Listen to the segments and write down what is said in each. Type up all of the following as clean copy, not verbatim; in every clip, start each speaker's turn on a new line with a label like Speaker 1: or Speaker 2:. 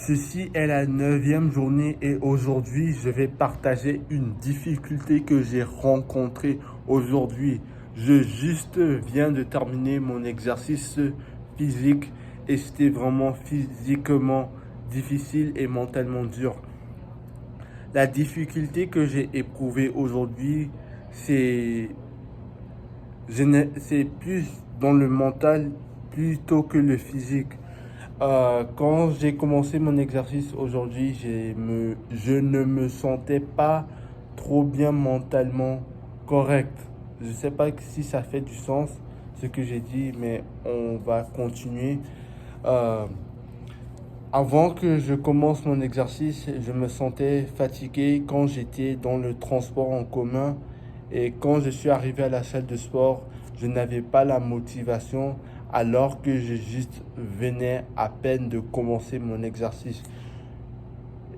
Speaker 1: Ceci est la 9e journée et aujourd'hui, je vais partager une difficulté que j'ai rencontrée aujourd'hui. Je juste viens de terminer mon exercice physique et c'était vraiment physiquement difficile et mentalement dur. La difficulté que j'ai éprouvée aujourd'hui, c'est plus dans le mental plutôt que le physique. Quand j'ai commencé mon exercice aujourd'hui, je ne me sentais pas trop bien mentalement correct. Je ne sais pas si ça fait du sens ce que j'ai dit, mais on va continuer. Euh, Avant que je commence mon exercice, je me sentais fatigué quand j'étais dans le transport en commun et quand je suis arrivé à la salle de sport, je n'avais pas la motivation alors que je juste venais à peine de commencer mon exercice.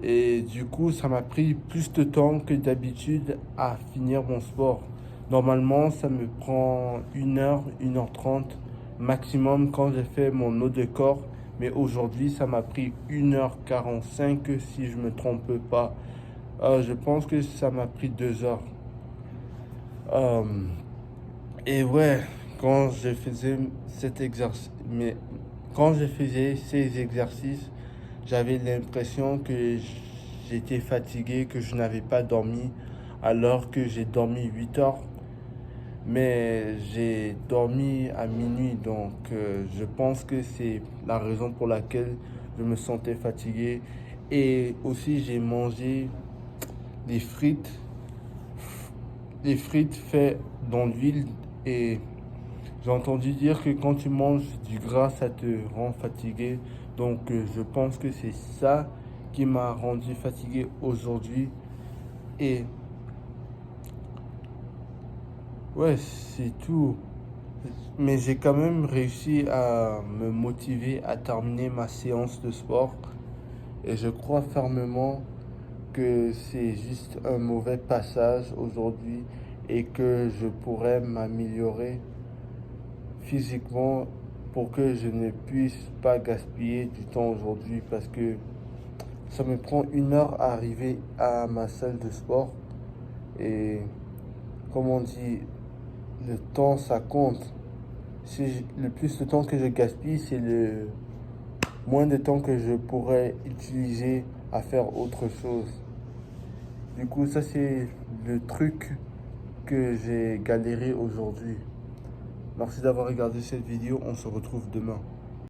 Speaker 1: Et du coup, ça m'a pris plus de temps que d'habitude à finir mon sport. Normalement, ça me prend 1 heure, 1 h 30 maximum quand j'ai fait mon eau de corps. Mais aujourd'hui, ça m'a pris 1 h 45 si je me trompe pas. Je pense que ça m'a pris 2 heures. Euh, et ouais, quand je faisais quand je faisais ces exercices, j'avais l'impression que j'étais fatigué, que je n'avais pas dormi, alors que j'ai dormi 8 heures. Mais j'ai dormi à minuit, donc je pense que c'est la raison pour laquelle je me sentais fatigué. Et aussi, j'ai mangé des frites, des frites faites dans l'huile. Et j'ai entendu dire que quand tu manges du gras, ça te rend fatigué. Donc je pense que c'est ça qui m'a rendu fatigué aujourd'hui. Et ouais, c'est tout. Mais j'ai quand même réussi à me motiver à terminer ma séance de sport. Et je crois fermement que c'est juste un mauvais passage aujourd'hui et que je pourrais m'améliorer physiquement pour que je ne puisse pas gaspiller du temps aujourd'hui parce que ça me prend 1 heure à arriver à ma salle de sport et comme on dit, le temps ça compte. Le plus de temps que je gaspille, c'est le moins de temps que je pourrais utiliser à faire autre chose. Du coup, ça c'est le truc que j'ai galéré aujourd'hui. Merci d'avoir regardé cette vidéo, on se retrouve demain.